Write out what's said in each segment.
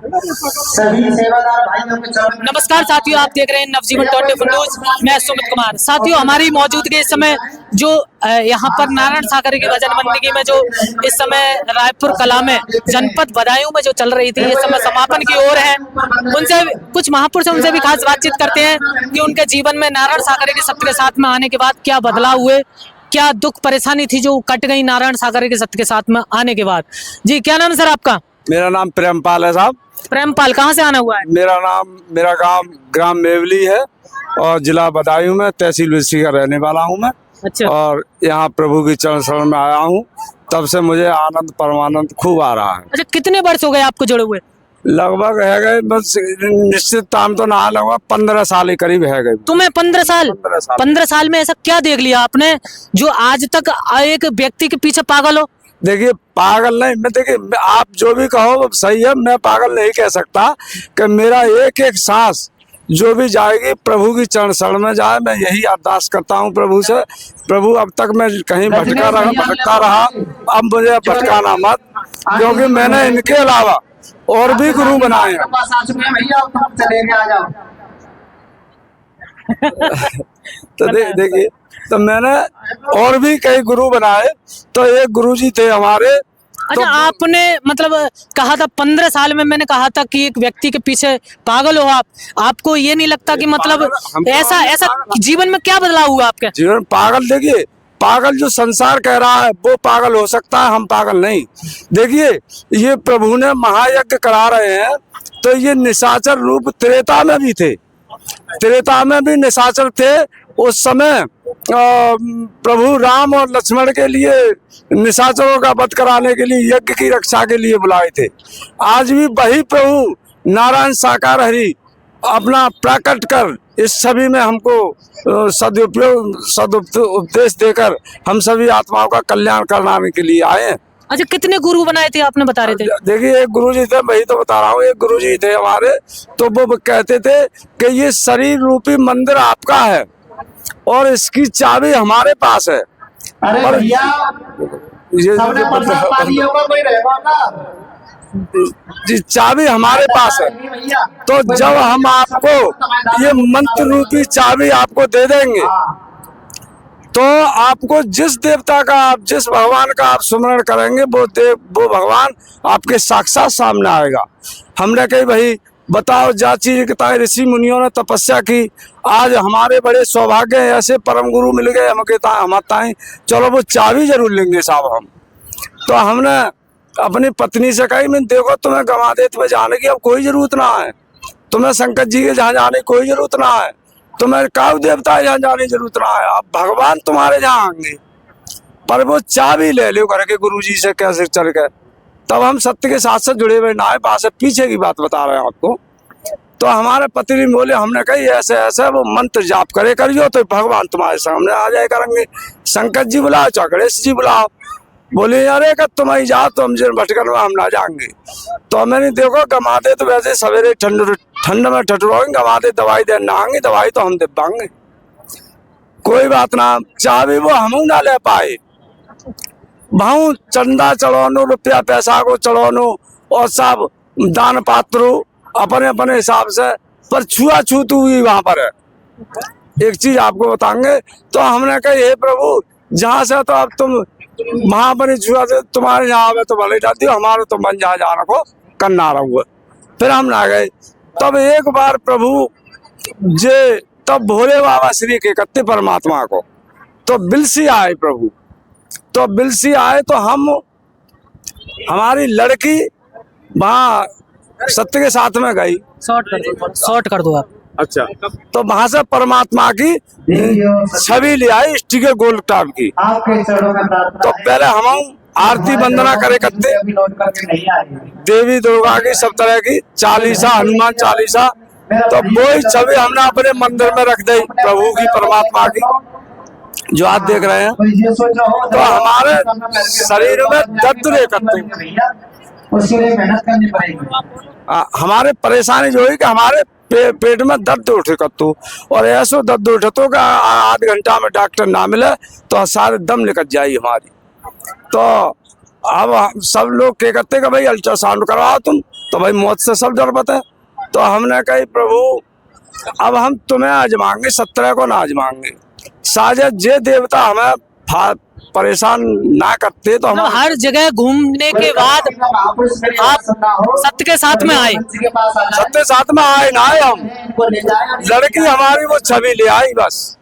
सभी सेवादार भाइयों के चरण। नमस्कार साथियों, आप देख रहे हैं नवजीवन 24 न्यूज। मैं सुमित कुमार। साथियों, हमारी मौजूदगी इस समय जो यहाँ पर नारायण सागर की भजन मंडली में जो इस समय रायपुर कला में जनपद बदायूं में जो चल रही थी, इस समय समापन की ओर है। उनसे कुछ महापुरुष हैं, उनसे भी खास बातचीत करते हैं कि उनके जीवन में नारायण सागर के सत्य के साथ में आने के बाद क्या बदलाव हुए, क्या दुख परेशानी थी जो कट गई नारायण सागर के सत्य के साथ में आने के बाद। जी, क्या नाम है सर आपका? मेरा नाम प्रेमपाल है साहब। प्रेमपाल, कहाँ से आना हुआ है? मेरा गांव ग्राम मेवली है और जिला बदायूं में, तहसील विसी का रहने वाला हूं मैं। अच्छा। और यहाँ प्रभु की चरण शरण में आया हूँ, तब से मुझे आनंद परमानंद खूब आ रहा है। अच्छा, कितने वर्ष हो गए आपको जुड़े हुए? लगभग है गए, बस निश्चित टाइम तो ना, लगभग 15 साल के करीब है गए। तुम्हें 15 साल? 15 साल में ऐसा क्या देख लिया आपने जो आज तक एक व्यक्ति के पीछे पागल हो? देखिए, पागल नहीं मैं, देखिए आप जो भी कहो सही है, मैं पागल नहीं कह सकता कि मेरा एक एक सांस जो भी जाएगी प्रभु की चरण शरण में जाए। मैं यही अरदास करता हूँ प्रभु से। प्रभु, अब तक मैं कहीं भटकता रहा, अब मुझे भटकाना मत, क्योंकि मैंने इनके अलावा और भी गुरु बनाए हैं। तो देखिए, तो मैंने और भी कई गुरु बनाए, तो एक गुरुजी थे हमारे। अच्छा, आपने मतलब कहा था 15 साल में, मैंने कहा था कि एक व्यक्ति के पीछे पागल हो आप। आपको ये नहीं लगता कि मतलब ऐसा जीवन में क्या बदलाव हुआ आपके जीवन? पागल, देखिए पागल जो संसार कह रहा है वो पागल हो सकता है, हम पागल नहीं। देखिए, ये प्रभु ने महायज्ञ करा रहे हैं, तो ये निशाचर रूप त्रेता में भी थे, त्रेता में भी निशाचर थे। उस समय प्रभु राम और लक्ष्मण के लिए निशाचरों का वध कराने के लिए, यज्ञ की रक्षा के लिए बुलाए थे। आज भी वही प्रभु नारायण साकार हरि अपना प्रकट कर इस सभी में हमको सदुपदेश देकर हम सभी आत्माओं का कल्याण कराने के लिए आए हैं। अच्छा, कितने गुरु बनाए थे आपने, बता रहे थे? देखिए, एक गुरुजी थे, वही तो बता रहा हूँ, एक गुरुजी थे हमारे, तो वो कहते थे कि ये शरीर रूपी मंदिर आपका है और इसकी चाबी हमारे पास है। अरे भैया, जी, चाबी हमारे पास है। तो जब हम आपको ये मंत्र रूपी चाबी आपको दे देंगे, तो आपको जिस देवता का, आप जिस भगवान का आप सुमरण करेंगे, वो भगवान आपके साक्षात सामने आएगा। हमने कही भाई बताओ, जाची ऋषि मुनियों ने तपस्या की, आज हमारे बड़े सौभाग्य है, ऐसे परम गुरु मिल गए हमारे। चलो वो चाबी जरूर लेंगे साहब हम। तो हमने अपनी पत्नी से कही, मैं देखो तुम्हें गवादेत में जाने की अब कोई जरूरत ना है, तुम्हें शंकर जी के जहाँ जाने की कोई जरूरत ना है, तुम्हें काऊ देवता जहाँ जाने की जरूरत ना है, अब भगवान तुम्हारे जहाँ आएंगे। पर वो चाबी ले लो करके गुरु जी से कैसे चल गए। तब हम सत्य के साथ से जुड़े हुए ना है, बात से पीछे की बात बता रहे हैं आपको। तो हमारे पत्नी बोले, हमने कही ऐसे ऐसे वो मंत्र जाप करे करियो तो भगवान तुम्हारे सामने आ जाए करेंगे। शंकर जी बुलाओ, चाहे गणेश जी बुलाओ। बोले अरे का तुम ही जाओ, तो हम भटकन में हम ना जाएंगे। तो मैंने देखो गमाते तो वैसे सवेरे ठंड में ठटरोगे, गमाते दवाई दे ना आएंगे, दवाई तो हम दे पाएंगे, कोई बात ना। चाबी वो हम ना ले पाए, भाऊ चंदा चढ़ानो, रुपया पैसा को चढ़ानो और सब दान पात्र अपने अपने हिसाब से, पर छुआछूत हुई वहां पर है। एक चीज आपको बताएंगे, तो हमने कही हे प्रभु, जहाँ से तो अब तुम वहां पर छुआ से तुम्हारे यहाँ आवे तो भले जाती हो, हमारे तो मन जहाँ जाना को करना रहुआ। फिर हम ना गए। तब एक बार प्रभु जे, तब भोले बाबा श्री के कत्ते परमात्मा को तो बिलसी आए प्रभु। तो बिलसी आए तो हम, हमारी लड़की वहाँ सत्य के साथ में गई। शॉर्ट कर दो आप। अच्छा, तो वहां से परमात्मा की छवि ले आई, स्टिक के गोल टाइप की। तो पहले हम आरती वंदना करे करते, देवी दुर्गा की सब तरह की चालीसा, हनुमान चालीसा। तो वही छवि हमने अपने मंदिर में रख दी प्रभु की, परमात्मा की, जो आप देख रहे हैं। तो हमारे शरीर में दर्द नहीं करते, हमारे परेशानी जो है कि हमारे पेट में दर्द उठे करतो, और ऐसो दर्द उठे तो आध घंटा में डॉक्टर ना मिले तो सारे दम निकल जाये हमारी। तो अब सब लोग क्या करते कि भाई अल्ट्रासाउंड करवाओ तुम, तो भाई मौत से सब डरते हैं। तो हमने कही प्रभु अब हम तुम्हें आजमाएंगे, 17 को ना आजमाएंगे। साजद जे देवता हमें परेशान ना करते तो हम हर जगह घूमने के बाद आप सत्य के साथ में आए। सत्य साथ में आए ना आए, हम लड़की हमारी वो छवि ले आई बस।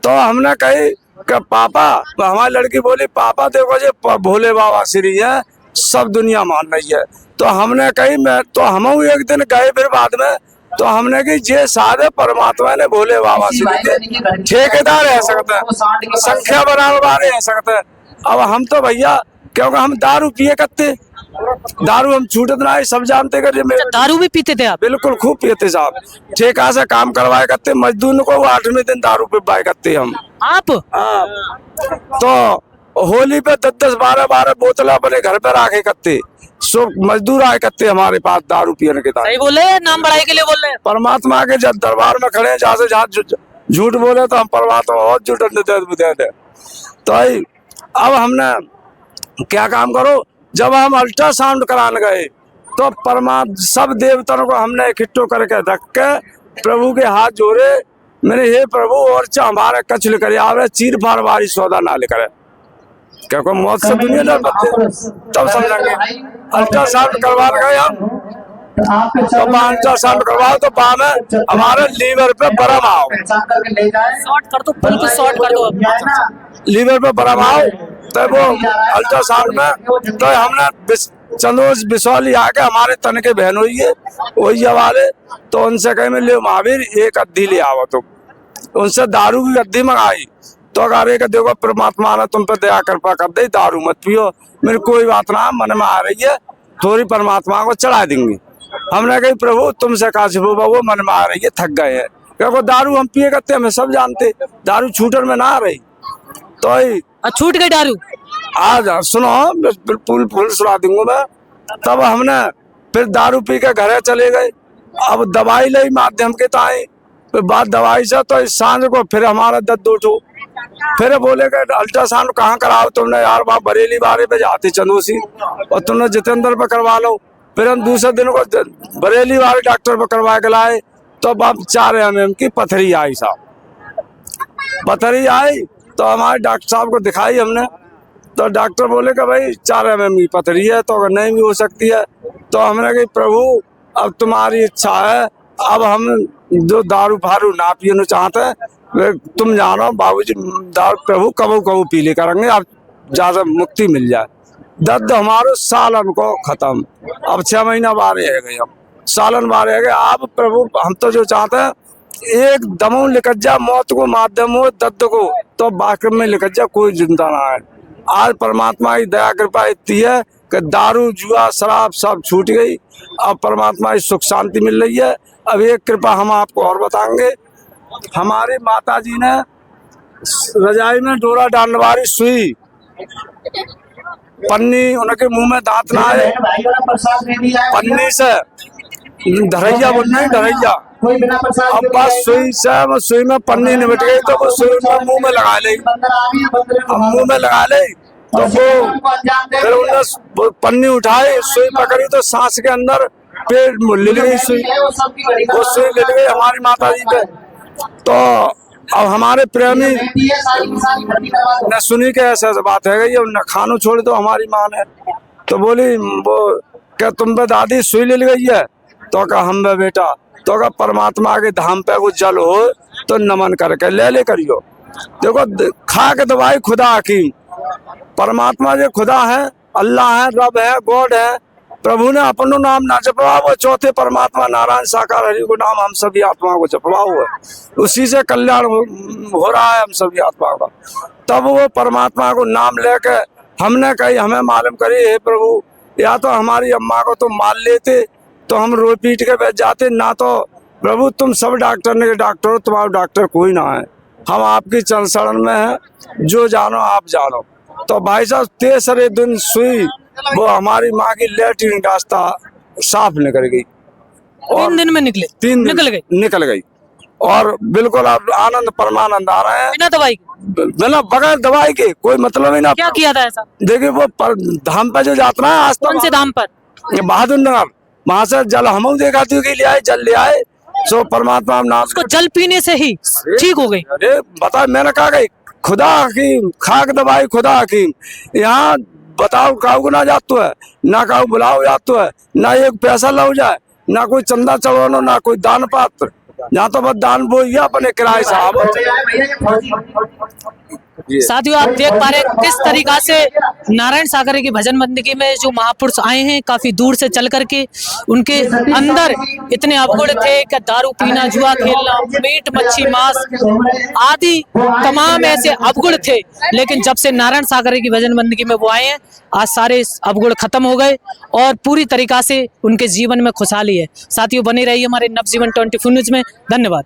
तो हमने कही कि पापा, हमारी लड़की बोली पापा देखो जी भोले बाबा श्री है, सब दुनिया मान रही है। तो हमने कही मैं तो हम एक दिन गए फिर बाद में, तो हमने कही जे साधे परमात्मा ने भोले बाबा श्री के ठेकेदार रह सकते हैं, संख्या बराबर रह सकते हैं। अब हम तो भैया क्योंकि हम दारू पिए करते, दारू हम छूटत ना, सब जानते कर। दारू भी पीते थे आप? बिल्कुल खूब पीते साहब, ठेका से काम करवाए करते, मजदूर को 8वें दिन दारू पिवाए करते हम। आप तो होली पे 10-10, 12-12 बोतल अपने घर पे रखे करते, सब मजदूर आए करते हमारे पास दारू पीने के साथ। सही बोले हैं, नाम बढ़ाई के लिए बोल रहे हैं? परमात्मा के जब दरबार में खड़े हैं, जहाँ से जहाँ झूठ बोले तो हम परमात्मा और झूठ दे। तो अब हमने क्या काम करो, जब हम अल्ट्रासाउंड कराने गए तो परमात्मा सब देवताओं को हमने इकट्ठो करके रख के प्रभु के हाथ जोड़े, मैंने हे प्रभु और हमारे कछ लेकर आवे, चीर फाड़ वारी सौदा ना लेकर, क्योंकि मौत से दुनिया डर पड़ते, तब समझेंगे। अल्ट्रासाउंड करवा गए हम, तो अल्ट्रासाउंड करवाओ तो पा में हमारे लीवर पे बरम आओ, शॉर्ट कर दो, बिल्कुल शॉर्ट कर दो, लीवर पे बरम आओ। तो वो अल्ट्रासाउंड में तो हमने चंदोज बिसौली आके हमारे तन के बहन हुई है वही वाले, तो उनसे कहे मैं ले महावीर एक अद्धी ले आओ। तो उनसे दारू की अद्धी मंगाई, तो अगर एक देखो परमात्मा ने तुम पे दया कृपा कर दे, दारू मत पियो। मेरी कोई बात ना मन में आ रही है, थोड़ी परमात्मा को चढ़ा देंगे। हमने कही प्रभु तुमसे कहा वो मन में आ रही है, थक गए हैं, क्योंकि दारू हम पिए करते हमें सब जानते, दारू छूटन में ना आ रही। तो छूट गई दारू? आज सुनो फुल सुना दूंगा मैं। तब हमने फिर दारू पी के घर चले गए। अब दवाई ली माध्यम के ताई, फिर बाद दवाई से तो सांझ को फिर हमारा दर्द उठो, फिर बोले कि अल्ट्रासाउंड कहाँ कराओ तुमने? यार वहाँ बरेली बारे पे जाते चंदोसी, और तुमने जितेंद्र पे करवा लो। फिर हम दूसरे दिन को बरेली वाले डॉक्टर पे करवा के लाए, तो अब 4 mm की पथरी आई साहब। पथरी आई तो हमारे डॉक्टर साहब को दिखाई हमने, तो डॉक्टर बोले कि भाई 4 mm की पथरी है, तो अगर नहीं भी हो सकती है। तो हमने कही प्रभु अब तुम्हारी इच्छा है, अब हम जो दारू फारू ना पीना चाहते हैं तुम जानो बाबूजी, दारू प्रभु कबू कबू पी ले करेंगे, अब ज्यादा मुक्ति मिल जाए। दर्द हमारे सालन को खत्म, अब 6 महीना बाद रह गए, हम सालन बाद रह गए। आप प्रभु हम तो जो चाहते हैं एक दमों लिखत जा, मौत को माध्यम हो दर्द को, तो बाकी में लिखत जा, कोई चिंता ना है। आज परमात्मा की दया कृपा इतनी है कि दारू जुआ शराब सब छूट गई, अब परमात्मा की सुख शांति मिल रही है। अब एक कृपा हम आपको और बताएंगे, हमारी माता जी ने रजाई में डोरा डालने वाली सुई पन्नी, उनके मुंह में दांत ना आए, पन्नी से धरैया बोलना है, धरैया। अब बस सुई में पन्नी निमट गई, तो वो सुई में मुंह में लगा ली, अब मुंह में लगा ली तो वो फिर उन्होंने पन्नी उठाई, सुई पकड़ी तो सांस के अंदर पेट ले गई सुई, वो सुई ले गई हमारी माता जी पे। तो अब हमारे प्रेमी न सुनी के ऐसे बात है गई, न खानो छोड़ दो हमारी माँ ने। तो बोली वो क्या तुम पे दादी सुई ले गई है? तो कहा हम बे बेटा, तो कहा परमात्मा के धाम पे कुछ जल हो तो नमन करके ले करियो। देखो खा के दवाई खुदा की, परमात्मा जो खुदा है, अल्लाह है, रब है, गॉड है, प्रभु ने अपनो नाम ना जपवा, वो चौथे परमात्मा नारायण साकार हरि को नाम हम सभी आत्माओं को जपवा हुआ, उसी से कल्याण हो रहा है हम सभी आत्माओं का। तब वो परमात्मा को नाम लेके हमने कही हमें मालूम करी, हे प्रभु या तो हमारी अम्मा को तुम मान लेते तो हम रो पीट के बैठ जाते, ना तो प्रभु तुम सब डॉक्टर ने डॉक्टर हो, तुम्हारा डॉक्टर कोई ना है, हम आपकी चरण शरण में है, जो जानो आप जानो। तो भाई साहब तीसरे दिन सुई वो हमारी माँ की लेटरिन रास्ता साफ निकल गई, 3 दिन में निकले? 3 दिन निकल गई और बिल्कुल अब आनंद परमानंद आ रहे हैं, बिना दवाई के, बिना बगैर दवाई के, कोई मतलब ही ना। क्या किया था ऐसा? देखिए वो धाम पे जो जाता है आज, कौन से धाम पर? बहादुर नगर, वहां से जल हम देखा थी कि ले आए, जल ले आए, सो परमात्मा नाम उसको जल पीने से ही ठीक हो गई। अरे बता, मैंने कहा कि खुदा हकीम, खाक दवाई खुदा हकीम। यहाँ बताओ काऊ ना जातो है, ना काऊ बुलाओ जातो है, ना एक पैसा लो जाए, ना कोई चंदा चढ़वानो, ना कोई दान पात्र। यहाँ तो बस दान वो ही अपने किराए साहब। साथियों, आप देख पा रहे हैं किस तरीका से नारायण सागर की भजन बंदगी में जो महापुरुष आए हैं काफी दूर से चल करके, उनके अंदर इतने अवगुण थे कि दारू पीना, जुआ खेलना, मीट मच्छी मांस आदि तमाम ऐसे अवगुण थे। लेकिन जब से नारायण सागर की भजन बंदगी में वो आए हैं, आज सारे अवगुण खत्म हो गए और पूरी तरीका से उनके जीवन में खुशहाली है। साथियों, बने रहिए हमारे नवजीवन 24 न्यूज में। धन्यवाद।